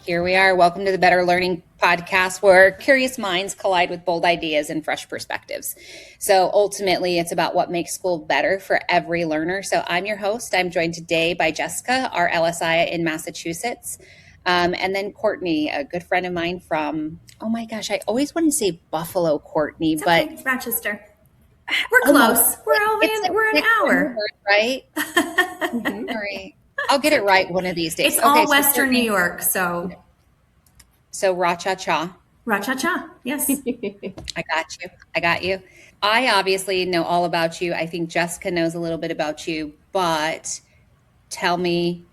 Here we are. Welcome to the Better Learning Podcast, where curious minds collide with bold ideas and fresh perspectives. So ultimately, it's about what makes school better for every learner. So I'm your host. I'm joined today by Jessica, our LSI in Massachusetts, and then Courtney, a good friend of mine from, oh my gosh, I always want to say Buffalo, Courtney, it's but okay. Rochester. We're close. We're an hour, right? Right. I'll get it right one of these days. It's all Western New York, so Ra-cha-cha. Ra-cha-cha, yes. I got you. I obviously know all about you. I think Jessica knows a little bit about you, but tell me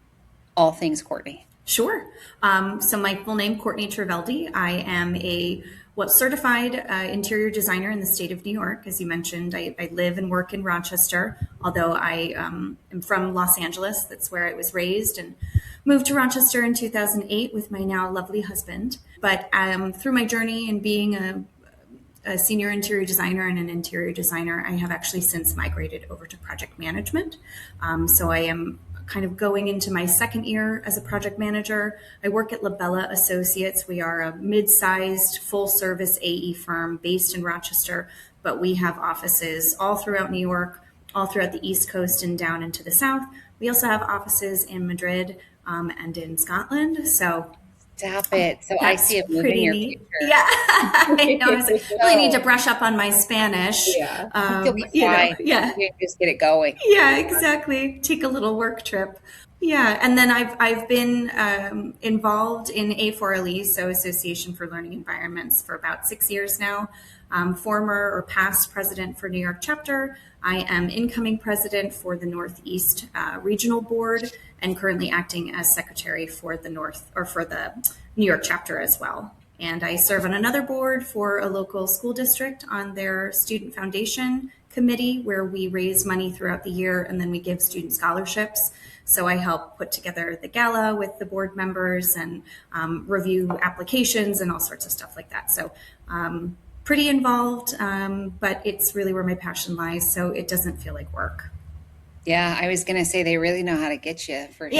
all things Courtney. Sure. So my full name, Courtney Ter-Velde. I am a certified interior designer in the state of New York. As you mentioned, I live and work in Rochester, although I am from Los Angeles. That's where I was raised, and moved to Rochester in 2008 with my now lovely husband. But through my journey in being a senior interior designer and an interior designer, I have actually since migrated over to project management. So I am kind of going into my second year as a project manager. I work at LaBella Associates. We are a mid-sized full-service AE firm based in Rochester, but we have offices all throughout New York, all throughout the East Coast and down into the South. We also have offices in Madrid and in Scotland. So stop it. So I see a move in your future. Yeah. I know. I really need to brush up on my Spanish. Yeah. You'll be fine. Yeah. You just get it going. Yeah, exactly. Take a little work trip. Yeah. And then I've been involved in A4LE, so Association for Learning Environments, for about 6 years now. Former or past president for New York chapter. I am incoming president for the Northeast Regional Board, and currently acting as secretary for the New York chapter as well. And I serve on another board for a local school district on their student foundation committee, where we raise money throughout the year and then we give student scholarships. So I help put together the gala with the board members and review applications and all sorts of stuff like that. So pretty involved, but it's really where my passion lies, so it doesn't feel like work. Yeah, I was going to say they really know how to get you for sure.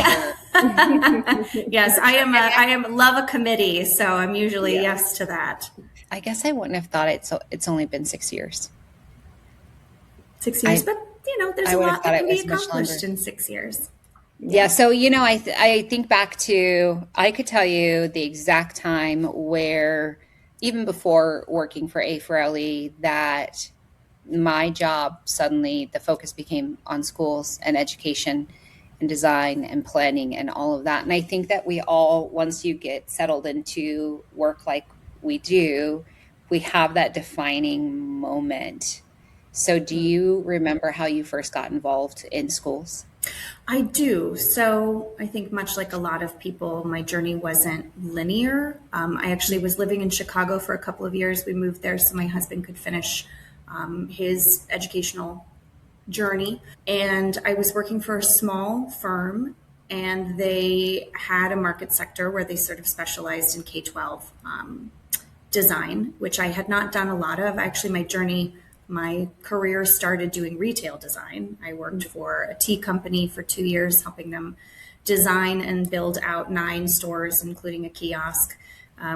Yes, I am love a committee, so I'm usually yes to that. I guess I wouldn't have thought it. So it's only been 6 years. 6 years, but there's a lot that can be accomplished in 6 years. Yeah. So, I think back to, I could tell you the exact time where, even before working for A4LE, that my job, suddenly the focus became on schools and education and design and planning and all of that. And I think that we all, once you get settled into work like we do, we have that defining moment. So do you remember how you first got involved in schools? I do. So I think much like a lot of people, my journey wasn't linear. I actually was living in Chicago for a couple of years. We moved there so my husband could finish his educational journey. And I was working for a small firm, and they had a market sector where they sort of specialized in K-12 design, which I had not done a lot of. Actually, my career started doing retail design. I worked for a tea company for 2 years, helping them design and build out 9 stores, including a kiosk,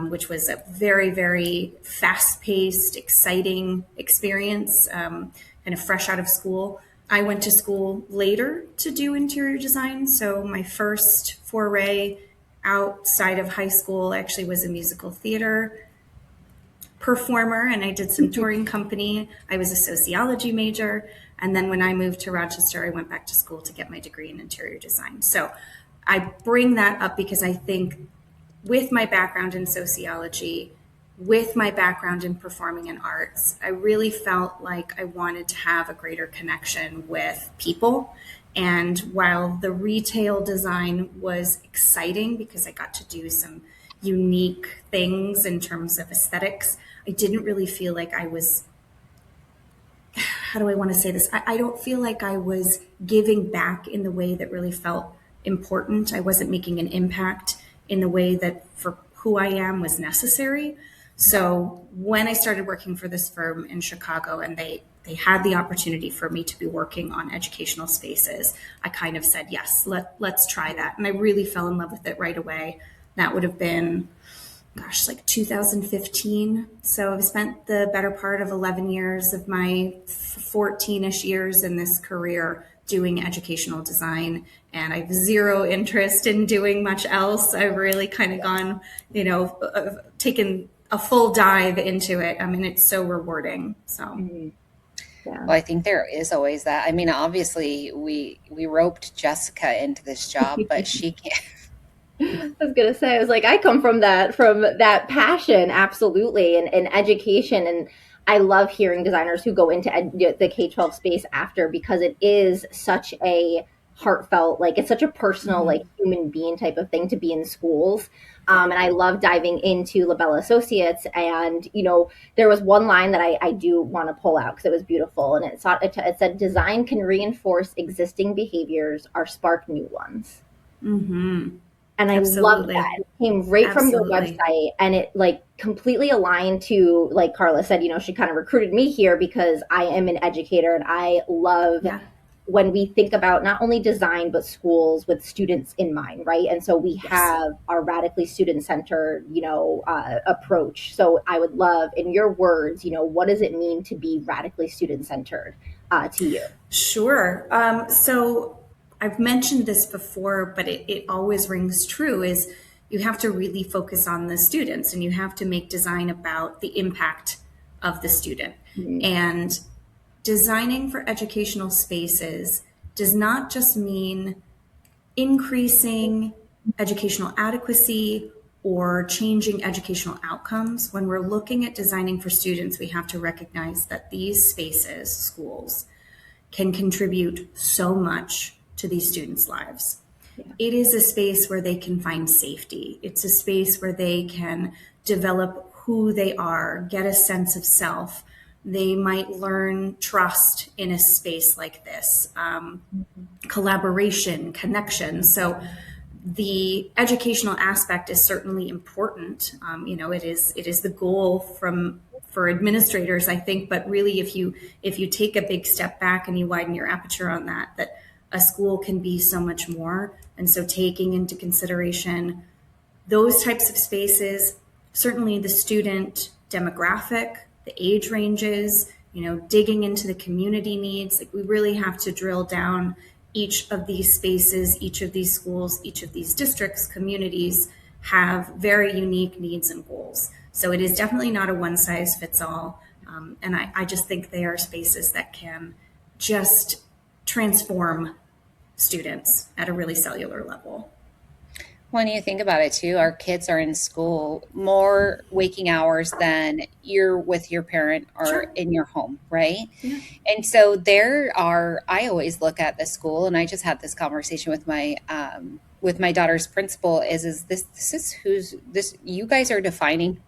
which was a very, very fast-paced, exciting experience, kind of fresh out of school. I went to school later to do interior design. So my first foray outside of high school actually was a musical theater performer, and I did some touring company. I was a sociology major. And then when I moved to Rochester, I went back to school to get my degree in interior design. So I bring that up because I think with my background in sociology, with my background in performing and arts, I really felt like I wanted to have a greater connection with people. And while the retail design was exciting because I got to do some unique things in terms of aesthetics, I didn't really feel like I was, how do I want to say this? I don't feel like I was giving back in the way that really felt important. I wasn't making an impact in the way that for who I am was necessary. So when I started working for this firm in Chicago, and they had the opportunity for me to be working on educational spaces, I kind of said, yes, let's try that. And I really fell in love with it right away. That would have been, gosh, like 2015. So I've spent the better part of 11 years of my 14-ish years in this career doing educational design, and I have zero interest in doing much else. I've really kind of gone, taken a full dive into it. I mean, it's so rewarding. So. Yeah. Well, I think there is always that. I mean, obviously, we roped Jessica into this job, but she can't. I was gonna say, I was like, I come from that passion, absolutely, and education, and I love hearing designers who go into the K-12 space after, because it is such a heartfelt, like it's such a personal, like human being type of thing to be in schools. And I love diving into LaBella Associates, and there was one line that I do want to pull out because it was beautiful, and it said, "Design can reinforce existing behaviors or spark new ones." Mm-hmm. And I love that. It came right from your website, and it like completely aligned to, like Carla said, she kind of recruited me here because I am an educator, and I love when we think about not only design, but schools with students in mind, right? And so we have our radically student-centered, approach. So I would love, in your words, what does it mean to be radically student-centered to you? Sure. So I've mentioned this before, but it always rings true, is you have to really focus on the students, and you have to make design about the impact of the student. Mm-hmm. And designing for educational spaces does not just mean increasing educational adequacy or changing educational outcomes. When we're looking at designing for students, we have to recognize that these spaces, schools, can contribute so much to these students' lives. Yeah. It is a space where they can find safety. It's a space where they can develop who they are, get a sense of self. They might learn trust in a space like this, collaboration, connection. So the educational aspect is certainly important. It is the goal for administrators, I think. But really, if you take a big step back and you widen your aperture on that a school can be so much more. And so taking into consideration those types of spaces, certainly the student demographic, the age ranges, digging into the community needs. Like, we really have to drill down each of these spaces, each of these schools, each of these districts, communities have very unique needs and goals. So it is definitely not a one size fits all. And I just think they are spaces that can just transform students at a really cellular level. When you think about it too, our kids are in school more waking hours than you're with your parent or in your home, right? Yeah. And so I always look at the school, and I just had this conversation with my daughter's principal, is you guys are defining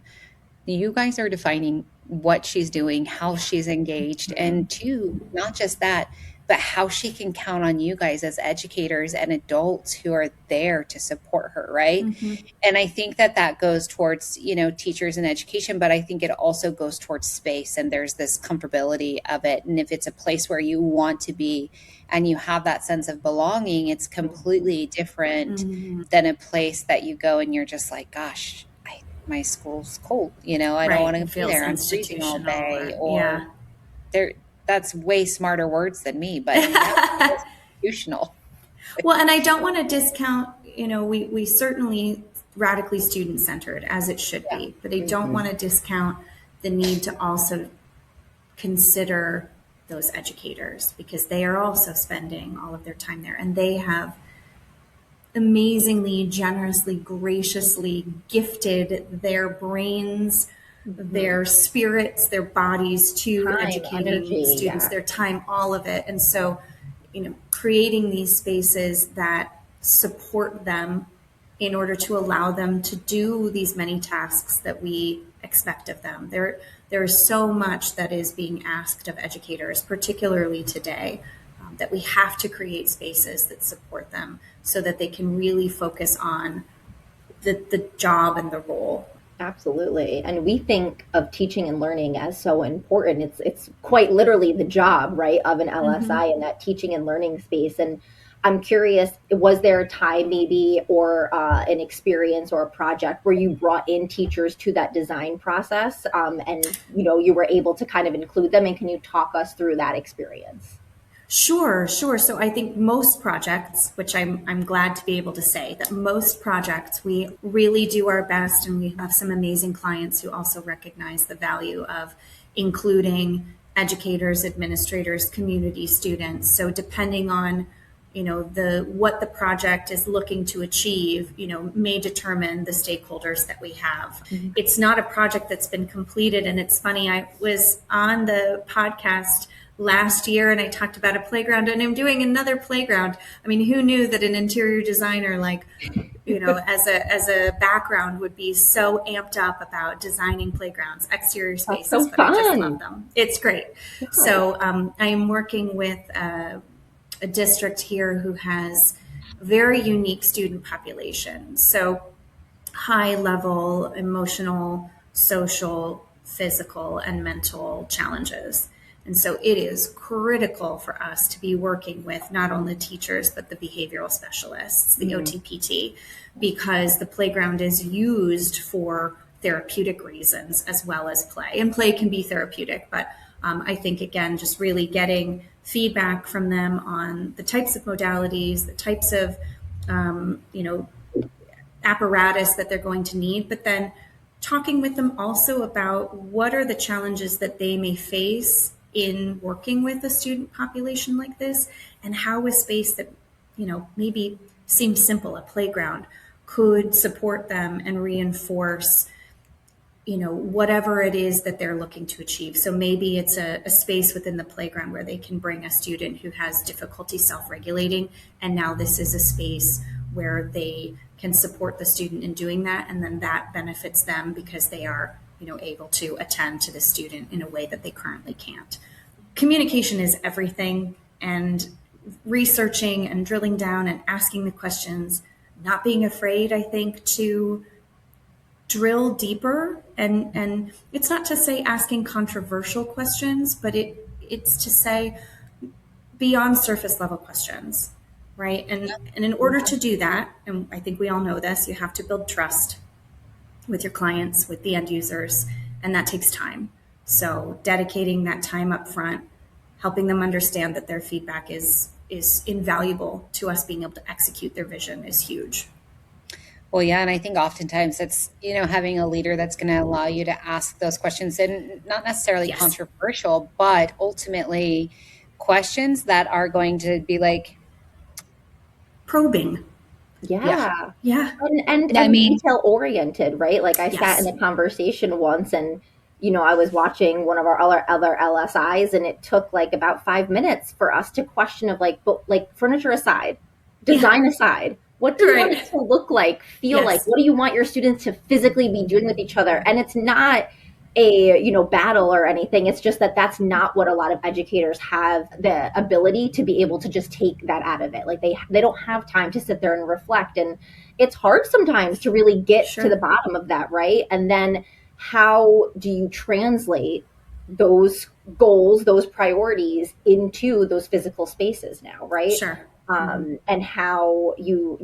what she's doing, how she's engaged, and two, not just that, but how she can count on you guys as educators and adults who are there to support her, right? Mm-hmm. And I think that goes towards, teachers and education, but I think it also goes towards space, and there's this comfortability of it. And if it's a place where you want to be and you have that sense of belonging, it's completely different than a place that you go and you're just like, gosh, my school's cold, I don't want to be there. I'm freezing all day. That's way smarter words than me, but institutional. Well, and I don't want to discount, we certainly radically student-centered, as it should be, but I don't want to discount the need to also consider those educators, because they are also spending all of their time there, and they have amazingly, generously, graciously gifted their brains, their spirits, their bodies to educating students, their time, all of it. And so, creating these spaces that support them in order to allow them to do these many tasks that we expect of them. There is so much that is being asked of educators, particularly today, that we have to create spaces that support them so that they can really focus on the job and the role. Absolutely. And we think of teaching and learning as so important. It's quite literally the job, right, of an LSI in that teaching and learning space. And I'm curious, was there a time maybe or an experience or a project where you brought in teachers to that design process, and you were able to kind of include them, and can you talk us through that experience? Sure, sure. So I think most projects, which I'm glad to be able to say that most projects we really do our best, and we have some amazing clients who also recognize the value of including educators, administrators, community students. So depending on the what the project is looking to achieve, may determine the stakeholders that we have. Mhm. It's not a project that's been completed. And it's funny, I was on the podcast last year and I talked about a playground, and I'm doing another playground. I mean, who knew that an interior designer, like, as a background, would be so amped up about designing playgrounds, exterior That's spaces, so but I just fun. love them. It's great. So I am working with a district here who has very unique student population. So high level emotional, social, physical, and mental challenges. And so it is critical for us to be working with not only teachers, but the behavioral specialists, the OTPT, because the playground is used for therapeutic reasons as well as play. And play can be therapeutic, but I think, again, just really getting feedback from them on the types of modalities, the types of, apparatus that they're going to need, but then talking with them also about what are the challenges that they may face in working with a student population like this, and how a space that maybe seems simple, a playground, could support them and reinforce whatever it is that they're looking to achieve. So maybe it's a space within the playground where they can bring a student who has difficulty self-regulating, and now this is a space where they can support the student in doing that, and then that benefits them because they are able to attend to the student in a way that they currently can't. Communication is everything, and researching and drilling down and asking the questions, not being afraid, I think, to drill deeper. And it's not to say asking controversial questions, but it's to say beyond surface level questions, right? And in order to do that, and I think we all know this, you have to build trust with your clients, with the end users, and that takes time. So dedicating that time up front, helping them understand that their feedback is invaluable to us being able to execute their vision is huge. Well, yeah, and I think oftentimes it's, having a leader that's going to allow you to ask those questions, and not necessarily Yes. controversial, but ultimately questions that are going to be like, Probing. Yeah. Yeah. I And mean, detail oriented, right? Like I sat in Yes. a conversation once, and I was watching one of our other LSIs, and it took like about 5 minutes for us to question of like, but like furniture aside, design aside, what do you want Right. it to look like, feel like? Yes. What do you want your students to physically be doing with each other? And it's not a battle or anything. It's just that that's not what a lot of educators have the ability to be able to just take that out of it. Like they don't have time to sit there and reflect, and it's hard sometimes to really get to the Sure. bottom of that, right? And then how do you translate those goals, those priorities into those physical spaces now, right? Sure. And how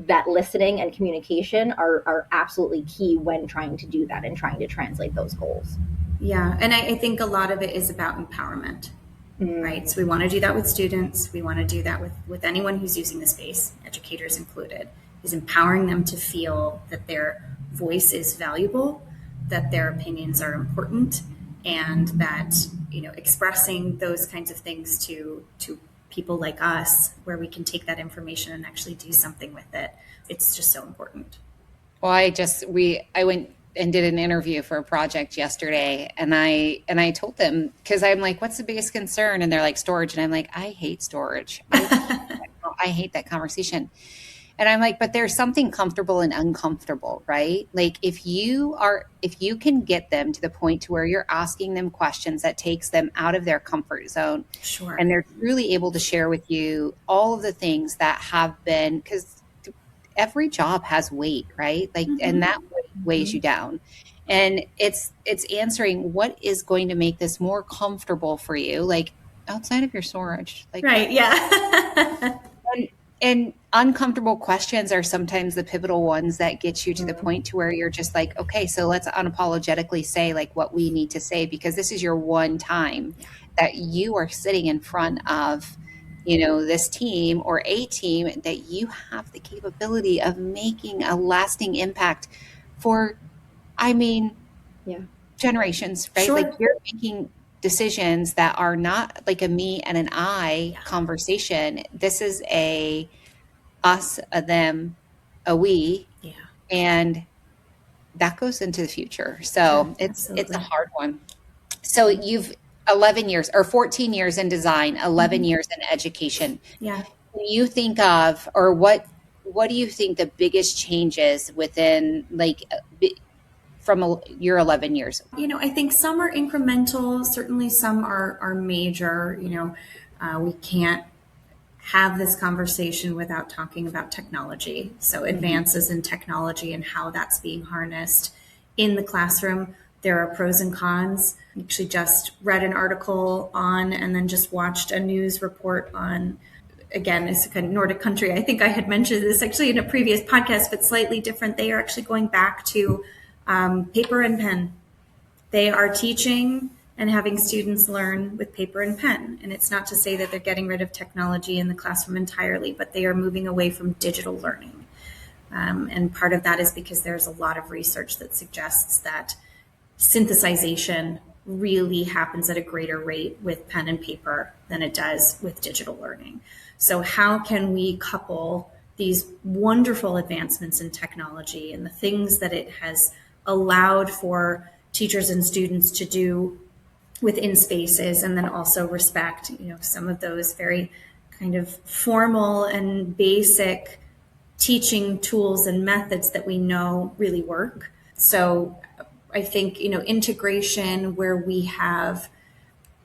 that listening and communication are absolutely key when trying to do that and trying to translate those goals. Yeah. And I think a lot of it is about empowerment, right? So we want to do that with students. We want to do that with anyone who's using the space, educators included, is empowering them to feel that their voice is valuable, that their opinions are important, and that, expressing those kinds of things to people like us, where we can take that information and actually do something with it. It's just so important. well, I went and did an interview for a project yesterday, and I told them, because I'm like, what's the biggest concern? And they're like, storage. And I'm like, I hate storage. I hate that conversation. And I'm like, but there's something comfortable and uncomfortable, right? Like if you can get them to the point to where you're asking them questions that takes them out of their comfort zone, Sure. and they're truly able to share with you all of the things that have been, because every job has weight, right? Like, and that weighs you down. And it's answering what is going to make this more comfortable for you, like outside of your storage, like Right. Yeah. And uncomfortable questions are sometimes the pivotal ones that get you to the point to where you're just like, okay, so let's unapologetically say like what we need to say, because this is your one time Yeah. that you are sitting in front of, this team or a team that you have the capability of making a lasting impact for, I mean, Yeah. generations, right? Like Sure. you're making decisions that are not like a me and an I Yeah. conversation. This is a us, a them, a we, Yeah. and that goes into the future. Sure. So it's a Absolutely. hard one. So you've 11 years or 14 years in design, 11 Mm-hmm. years in education. Yeah. When you think of, or what do you think the biggest changes within like from your 11 years? I think some are incremental. Certainly, some are major. We can't have this conversation without talking about technology. So, Mhm. advances in technology and how that's being harnessed in the classroom. There are pros and cons. I actually just read an article on and then just watched a news report on, again, it's a kind of Nordic country. I think I had mentioned this actually in a previous podcast, but slightly different. They are actually going back to paper and pen. They are teaching and having students learn with paper and pen. And it's not to say that they're getting rid of technology in the classroom entirely, but they are moving away from digital learning. And part of that is because there's a lot of research that suggests that synthesization really happens at a greater rate with pen and paper than it does with digital learning. So, how can we couple these wonderful advancements in technology and the things that it has allowed for teachers and students to do within spaces, and then also respect, some of those very kind of formal and basic teaching tools and methods that we know really work. So I think, integration where we have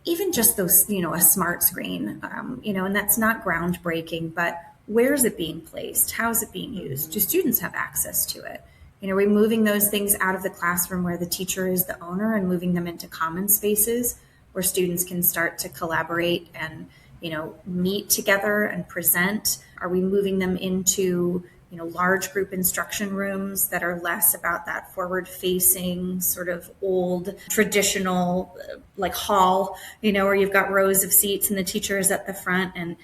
even just those, a smart screen, and that's not groundbreaking, but where is it being placed? How is it being used? Do students have access to it? We're moving those things out of the classroom where the teacher is the owner and moving them into common spaces where students can start to collaborate and, meet together and present. Are we moving them into, large group instruction rooms that are less about that forward facing sort of old traditional like hall, where you've got rows of seats and the teacher is at the front, and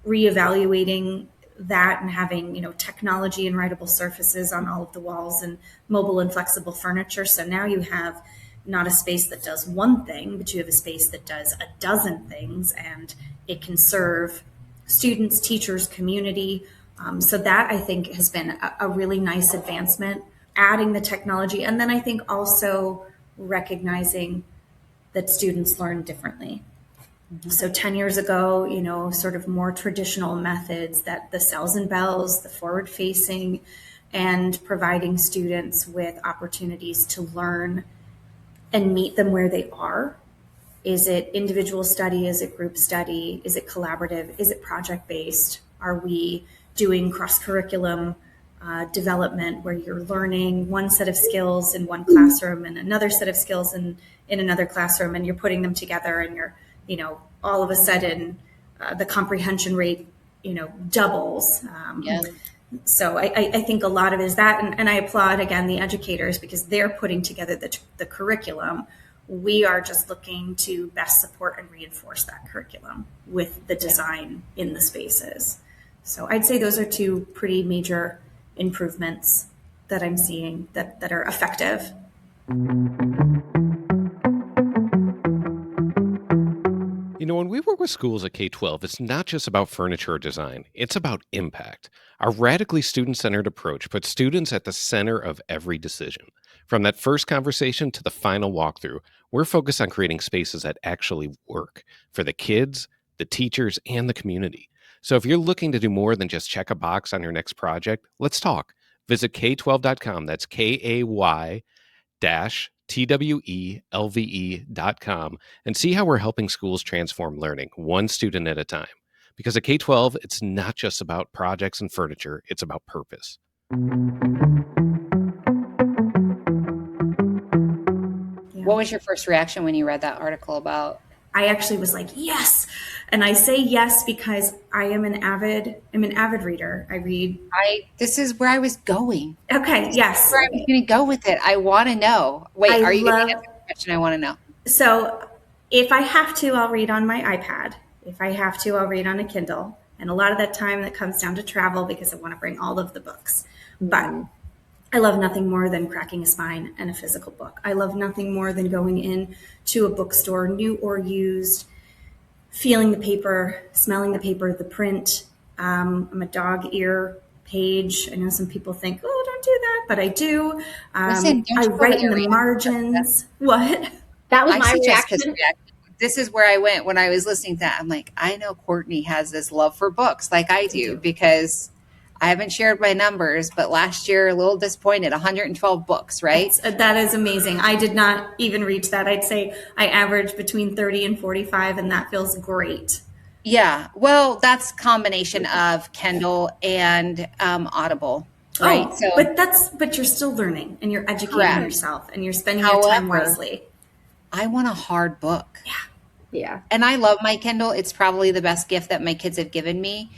reevaluating that and having, technology and writable surfaces on all of the walls and mobile and flexible furniture. So now you have not a space that does one thing, but you have a space that does a dozen things, and it can serve students, teachers, community. So that I think has been a really nice advancement, adding the technology. And then I think also recognizing that students learn differently. So 10 years ago, sort of more traditional methods, that the cells and bells, the forward facing, and providing students with opportunities to learn and meet them where they are. Is it individual study? Is it group study? Is it collaborative? Is it project based? Are we doing cross curriculum development where you're learning one set of skills in one classroom and another set of skills in another classroom, and you're putting them together, and you're, all of a sudden the comprehension rate, doubles. Yeah. So I think a lot of it is that, and I applaud again the educators because they're putting together the curriculum. We are just looking to best support and reinforce that curriculum with the design in the spaces. So I'd say those are two pretty major improvements that I'm seeing that are effective. When we work with schools at K-12, it's not just about furniture or design. It's about impact. Our radically student-centered approach puts students at the center of every decision. From that first conversation to the final walkthrough, we're focused on creating spaces that actually work for the kids, the teachers, and the community. So if you're looking to do more than just check a box on your next project, let's talk. Visit K12.com. That's KAY TWELVE.com and see how we're helping schools transform learning one student at a time. Because at K-12, it's not just about projects and furniture, it's about purpose. What was your first reaction when you read that article about? I actually was like, yes, And I say yes because I'm an avid reader. I read. This is where I was going. Okay, yes. Where I was going to go with it. I want to know. Wait, I are you going to love, answer the question? I want to know. so if I have to, I'll read on my iPad. If I have to, I'll read on a Kindle. And a lot of that time that comes down to travel because I want to bring all of the books. But I love nothing more than cracking a spine and a physical book. I love nothing more than going in to a bookstore, new or used, feeling the paper, smelling the paper, the print. I'm a dog ear page. I know some people think, oh, don't do that, but I do. Listen, don't I you go write in there the reading. margins. What? That was I my see Jessica's reaction. reaction. This is where I went when I was listening to that. I'm like, I know Courtney has this love for books like I do because I haven't shared my numbers, but last year, a little disappointed, 112 books, right? That is amazing. I did not even reach that. I'd say I average between 30 and 45, and that feels great. Yeah. Well, that's a combination of Kindle and Audible, right? Oh, So, but you're still learning and you're educating correct. yourself and you're spending your time However, wisely. I want a hard book. Yeah. And I love my Kindle. It's probably the best gift that my kids have given me.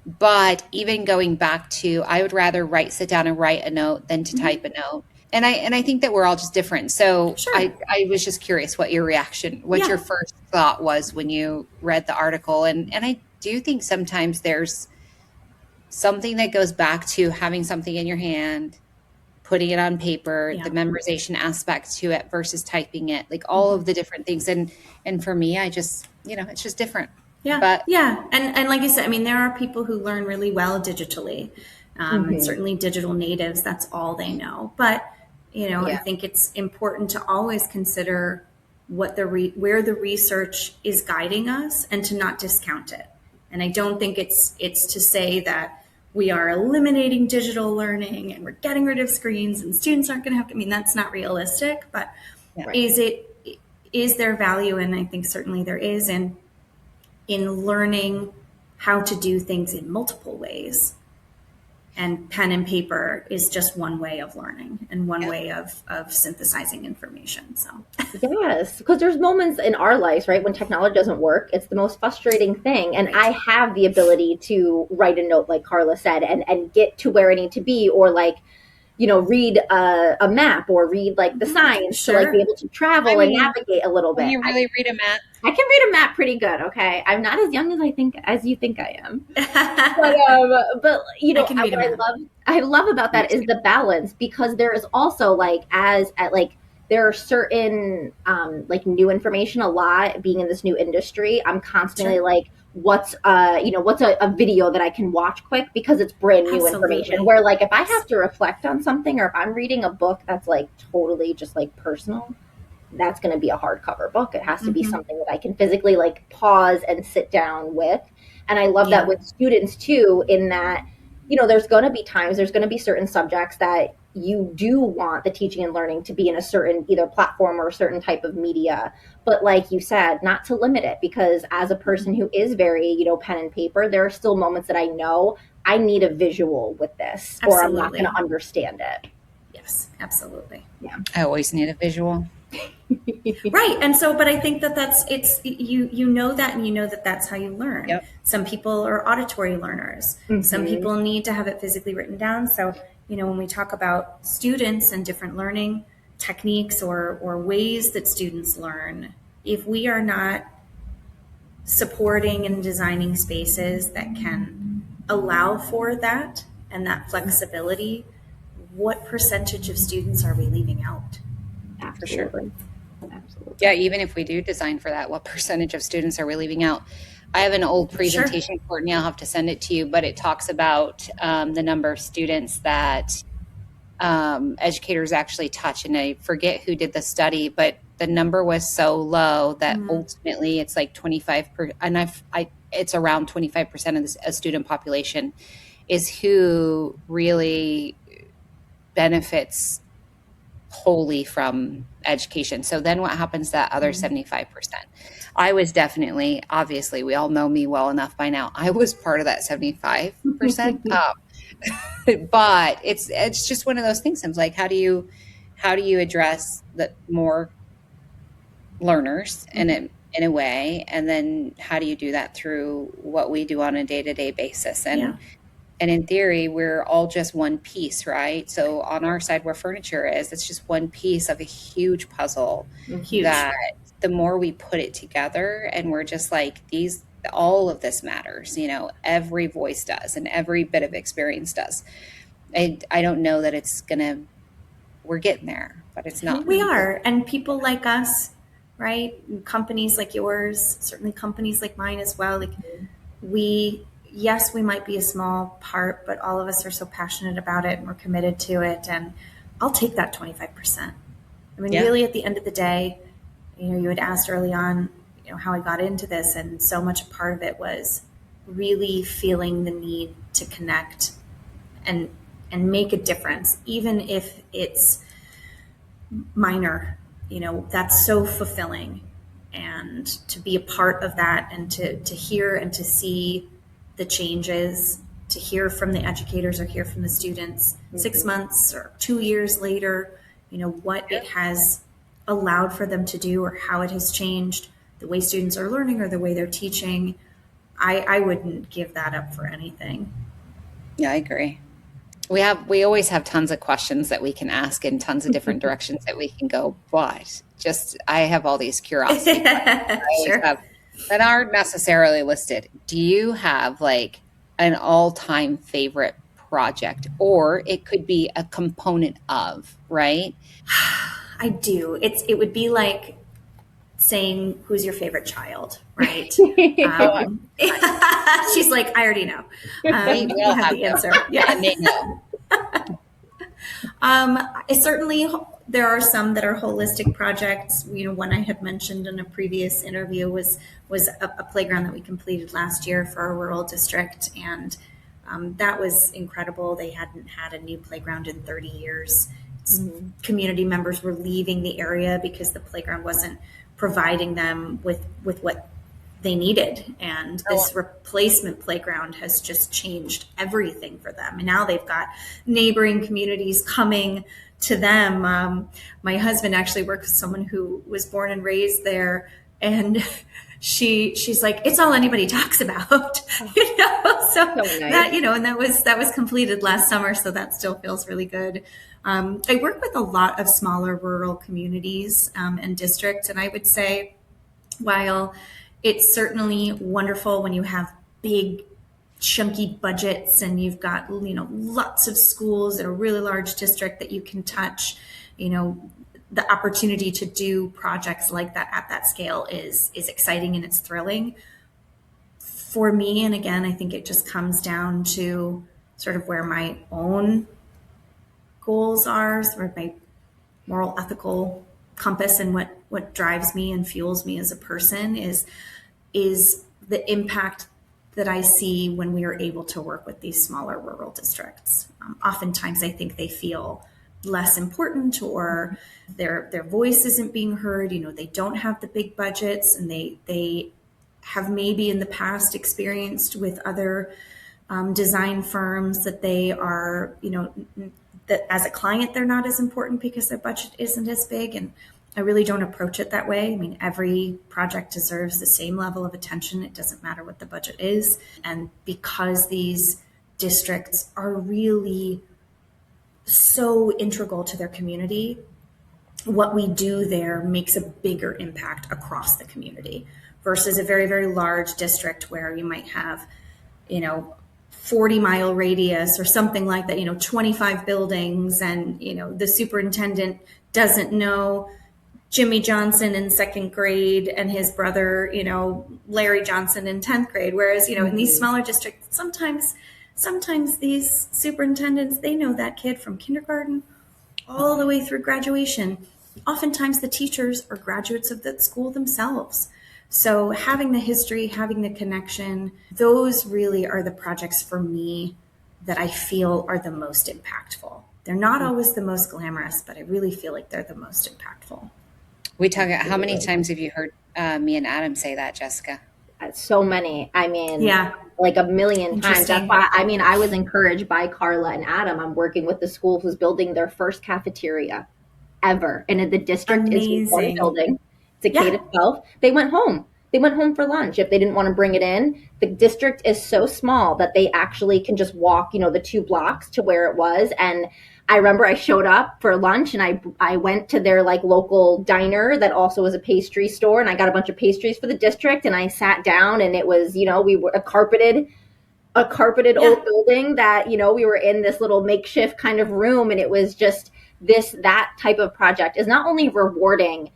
But even going back to, I would rather sit down and write a note than to type a note. And I think that we're all just different. So Sure. I was just curious what your Yeah. first thought was when you read the article. And I do think sometimes there's something that goes back to having something in your hand, putting it on paper, Yeah. the memorization aspect to it versus typing it, like all of the different things. And for me, I just, it's just different. Yeah. But yeah. And like you said, I mean, there are people who learn really well digitally. And certainly digital natives, that's all they know. But, I think it's important to always consider what where the research is guiding us and to not discount it. And I don't think it's to say that we are eliminating digital learning and we're getting rid of screens and students aren't going to have to, I mean, that's not realistic, but is there value? And I think certainly there is in learning how to do things in multiple ways. And pen and paper is just one way of learning and one way of synthesizing information. So Yes, because there's moments in our lives, right, when technology doesn't work. It's the most frustrating thing. And I have the ability to write a note, like Carla said, and get to where I need to be, or like, read a map or read like the signs to like be able to travel and navigate a little bit. Can you really read a map? I can read a map pretty good. Okay, I'm not as young as you think I am. But what I love about that is the balance, because there is also like there are certain like new information a lot being in this new industry. I'm constantly like, what's a video that I can watch quick because it's brand new information, where like if I have to reflect on something, or if I'm reading a book that's like totally just like personal, that's going to be a hardcover book. It has to be something that I can physically like pause and sit down with. And I love that with students too, in that, there's going to be times, there's going to be certain subjects that you do want the teaching and learning to be in a certain either platform or a certain type of media. But like you said, not to limit it, because as a person who is very, pen and paper, there are still moments that I know I need a visual with this, or I'm not going to understand it. Yes, absolutely. Yeah. I always need a visual. Right. And so, but I think that you know that, and you know that that's how you learn. Yep. Some people are auditory learners. Some people need to have it physically written down. So, when we talk about students and different learning techniques or ways that students learn, if we are not supporting and designing spaces that can allow for that and that flexibility, what percentage of students are we leaving out? For sure. Absolutely. Yeah, even if we do design for that, what percentage of students are we leaving out? I have an old presentation, Courtney, I'll have to send it to you, but it talks about the number of students that educators actually touch. And I forget who did the study, but the number was so low that ultimately it's like 25%, and it's around 25% of the student population is who really benefits wholly from education. So then what happens to that other 75%? I was definitely, obviously, we all know me well enough by now, I was part of that 75%. But it's just one of those things. I'm like, how do you address the more learners and in a way, and then how do you do that through what we do on a day-to-day basis? Yeah. And in theory, we're all just one piece, right? So on our side where furniture is, it's just one piece of a huge puzzle Huge. that the more we put it together and we're just like, all of this matters, every voice does and every bit of experience does. I don't know that we're getting there, but it's not. We are. And people like us, right? Companies like yours, certainly companies like mine as well. Like yes, we might be a small part, but all of us are so passionate about it and we're committed to it. And I'll take that 25%. I mean, really at the end of the day, you had asked early on, how I got into this, and so much a part of it was really feeling the need to connect and make a difference, even if it's minor. That's so fulfilling, and to be a part of that, and to hear and to see the changes, to hear from the educators or hear from the students 6 months or 2 years later, what it has allowed for them to do or how it has changed the way students are learning or the way they're teaching. I wouldn't give that up for anything. Yeah, I agree. We always have tons of questions that we can ask and tons of different directions that we can go, but I have all these curiosity questions Sure. that aren't necessarily listed. Do you have like an all-time favorite project, or it could be a component of, right? I do. It would be like saying, who's your favorite child, right? She's like, I already know. We all have the answer. Yeah. They know. Certainly, there are some that are holistic projects. One I had mentioned in a previous interview was a playground that we completed last year for a rural district, and that was incredible. They hadn't had a new playground in 30 years. Community members were leaving the area because the playground wasn't providing them with what they needed, and this replacement playground has just changed everything for them. And now they've got neighboring communities coming to them. My husband actually works with someone who was born and raised there, and she's like, it's all anybody talks about. So nice. That and that was completed last summer, so that still feels really good. I work with a lot of smaller rural communities and districts, and I would say, while it's certainly wonderful when you have big, chunky budgets and you've got lots of schools in a really large district that you can touch, the opportunity to do projects like that at that scale is exciting and it's thrilling. For me, and again, I think it just comes down to sort of where my own goals are, sort of my moral, ethical compass, and what drives me and fuels me as a person is the impact that I see when we are able to work with these smaller rural districts. Oftentimes, I think they feel less important, or their voice isn't being heard. They don't have the big budgets, and they have maybe in the past experienced with other design firms that they are, that as a client, they're not as important because their budget isn't as big. And I really don't approach it that way. I mean, every project deserves the same level of attention. It doesn't matter what the budget is. And because these districts are really so integral to their community, what we do there makes a bigger impact across the community versus a very, very large district where you might have, 40-mile radius or something like that, 25 buildings, and, the superintendent doesn't know Jimmy Johnson in second grade and his brother, Larry Johnson in 10th grade. Whereas, in these smaller districts, sometimes these superintendents, they know that kid from kindergarten all the way through graduation. Oftentimes the teachers are graduates of that school themselves. So having the history, having the connection, those really are the projects for me that I feel are the most impactful. They're not always the most glamorous, but I really feel like they're the most impactful. We talk about, how many times have you heard me and Adam say that, Jessica? So many. I mean, yeah, like a million times. That's why, I was encouraged by Carla and Adam. I'm working with the school who's building their first cafeteria ever. And the district is one building. to K to 12, they went home. They went home for lunch if they didn't want to bring it in. The district is so small that they actually can just walk, the 2 blocks to where it was. And I remember I showed up for lunch and I went to their like local diner that also was a pastry store, and I got a bunch of pastries for the district, and I sat down, and it was, we were a carpeted old building that, we were in this little makeshift kind of room, and it was just that type of project is not only rewarding,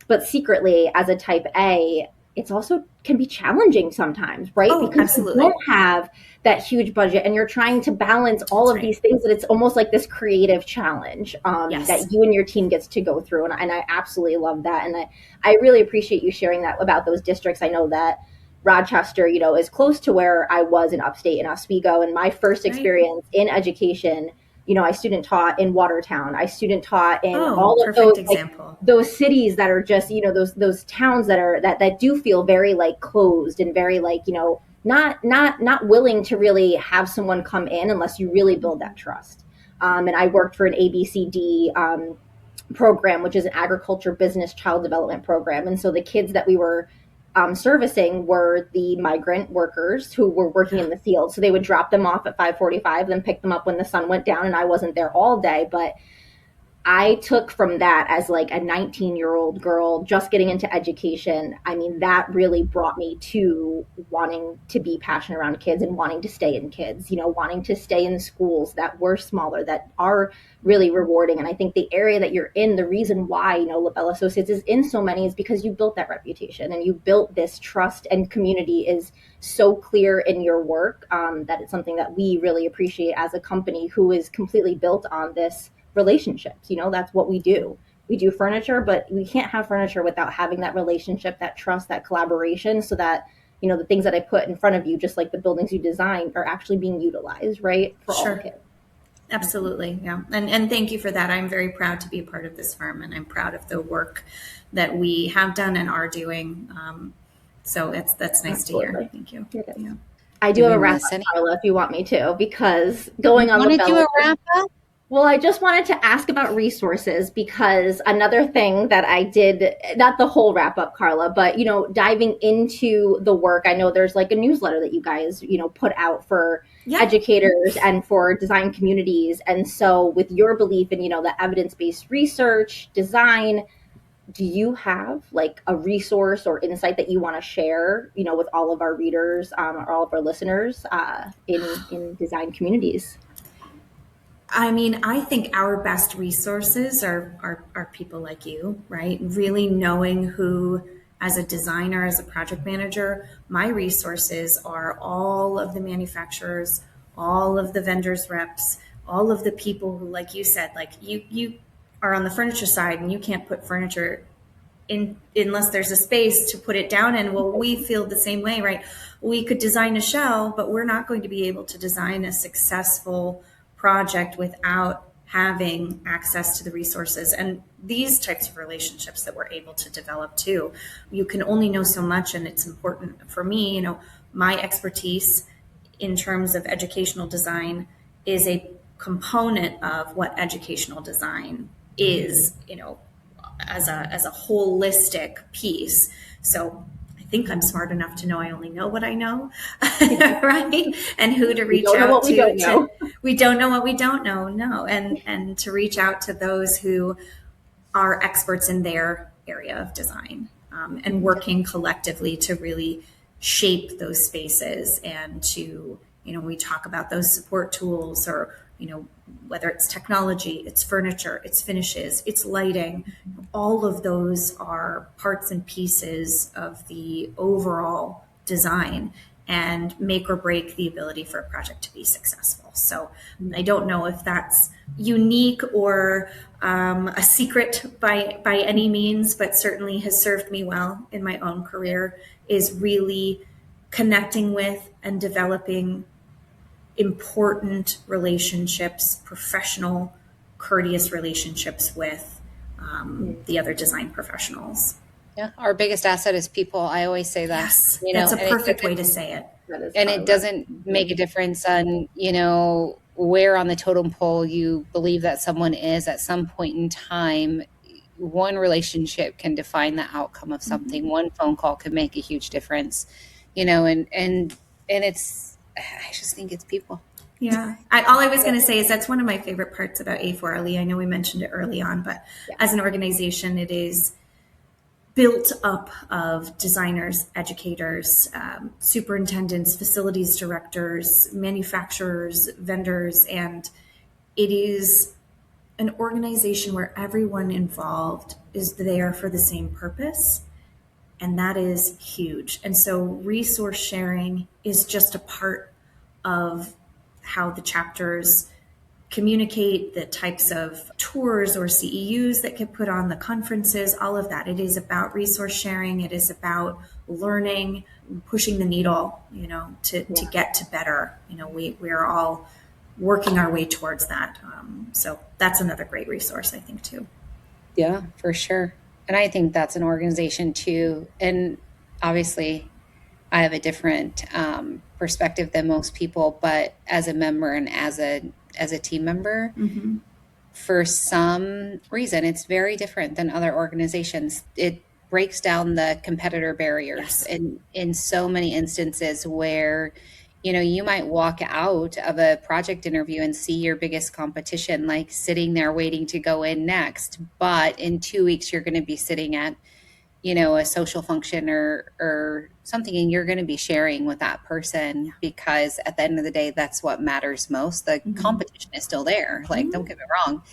but secretly as a type A, it's also can be challenging sometimes, right? Oh, because absolutely. you don't have that huge budget and you're trying to balance all of these things, that it's almost like this creative challenge that you and your team gets to go through. And I absolutely love that. And I really appreciate you sharing that about those districts. I know that Rochester, is close to where I was in upstate in Oswego. And my first experience in education, I student taught in Watertown. I student taught in all of those those cities that are just, those towns that do feel very like closed and very like, not willing to really have someone come in unless you really build that trust. And I worked for an ABCD program, which is an agriculture business child development program. And so the kids that we were servicing were the migrant workers who were working in the field. So they would drop them off at 5:45, then pick them up when the sun went down. And I wasn't there all day, but I took from that as like a 19-year-old girl just getting into education. I mean, that really brought me to wanting to be passionate around kids and wanting to stay in kids, wanting to stay in schools that were smaller, that are really rewarding. And I think the area that you're in, the reason why, LaBella Associates is in so many is because you built that reputation and you built this trust, and community is so clear in your work that it's something that we really appreciate as a company who is completely built on this relationships. That's what we do. We do furniture, but we can't have furniture without having that relationship, that trust, that collaboration, so that, the things that I put in front of you, just like the buildings you design, are actually being utilized, right? For all kids. Absolutely. Yeah. And thank you for that. I'm very proud to be a part of this firm, and I'm proud of the work that we have done and are doing. So that's nice to hear. Thank you. Yeah. I do have a wrap up, Carla, if you want me to, because going on the do a wrap up? Well, I just wanted to ask about resources, because another thing that I did, not the whole wrap up, Carla, but, diving into the work, I know there's like a newsletter that you guys, put out for educators and for design communities. And so with your belief in, the evidence-based research, design, do you have like a resource or insight that you want to share, with all of our readers or all of our listeners in design communities? I mean, I think our best resources are people like you, right? Really knowing who, as a designer, as a project manager, my resources are all of the manufacturers, all of the vendors reps, all of the people who, like you said, like you are on the furniture side and you can't put furniture in unless there's a space to put it down in. Well, we feel the same way, right? We could design a shell, but we're not going to be able to design a successful project without having access to the resources and these types of relationships that we're able to develop too. You can only know so much, and it's important for me, my expertise in terms of educational design is a component of what educational design is, as a holistic piece. So I think I'm smart enough to know I only know what I know, right? And who to reach out to. We don't know what we don't know, no. And to reach out to those who are experts in their area of design, and working collectively to really shape those spaces and to, we talk about those support tools, or, whether it's technology, it's furniture, it's finishes, it's lighting, all of those are parts and pieces of the overall design and make or break the ability for a project to be successful. So I don't know if that's unique or a secret by any means, but certainly has served me well in my own career, is really connecting with and developing important relationships, professional, courteous relationships with the other design professionals. Yeah, our biggest asset is people. I always say that. Yes, that's a perfect way to say it. And it doesn't make a difference on, where on the totem pole you believe that someone is at some point in time. one relationship can define the outcome of something. One phone call can make a huge difference, and it's, I just think it's people. Yeah. All I was going to say is that's one of my favorite parts about A4LE. I know we mentioned it early on, but as an organization, it is built up of designers, educators, superintendents, facilities directors, manufacturers, vendors, and it is an organization where everyone involved is there for the same purpose. And that is huge. And so resource sharing is just a part of how the chapters communicate, the types of tours or CEUs that get put on, the conferences, all of that. It is about resource sharing. It is about learning, pushing the needle, to get to better. We are all working our way towards that. So that's another great resource, I think, too. Yeah, for sure. And I think that's an organization too. And obviously I have a different perspective than most people, but as a member and as a team member, for some reason, it's very different than other organizations. It breaks down the competitor barriers in so many instances where, you might walk out of a project interview and see your biggest competition, like sitting there waiting to go in next. But in 2 weeks, you're going to be sitting at, a social function or something, and you're going to be sharing with that person because at the end of the day, that's what matters most. The competition is still there. Like, don't get me wrong.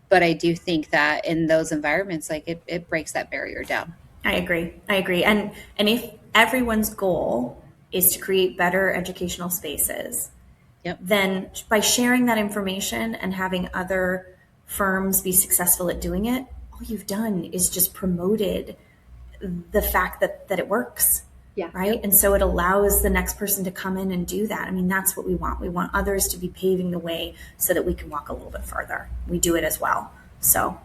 But I do think that in those environments, like it breaks that barrier down. I agree. And if everyone's goal is to create better educational spaces, then by sharing that information and having other firms be successful at doing it, all you've done is just promoted the fact that it works. Right. And so it allows the next person to come in and do that. I mean, that's what we want. We want others to be paving the way so that we can walk a little bit further. We do it as well. So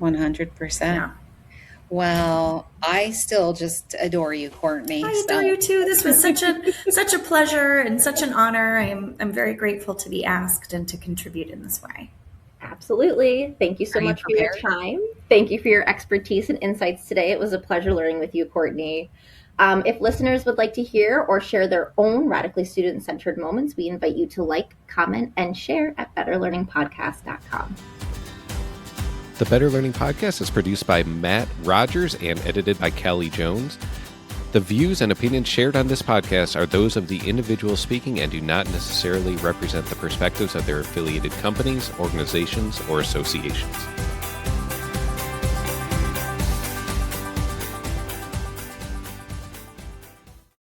100%. Yeah. Well, I still just adore you, Courtney. I adore you too. This was such a pleasure and such an honor. I'm very grateful to be asked and to contribute in this way. Absolutely. Thank you so much for your time. Thank you for your expertise and insights today. It was a pleasure learning with you, Courtney. If listeners would like to hear or share their own radically student-centered moments, we invite you to like, comment, and share at betterlearningpodcast.com. The Better Learning Podcast is produced by Matt Rogers and edited by Callie Jones. The views and opinions shared on this podcast are those of the individual speaking and do not necessarily represent the perspectives of their affiliated companies, organizations, or associations.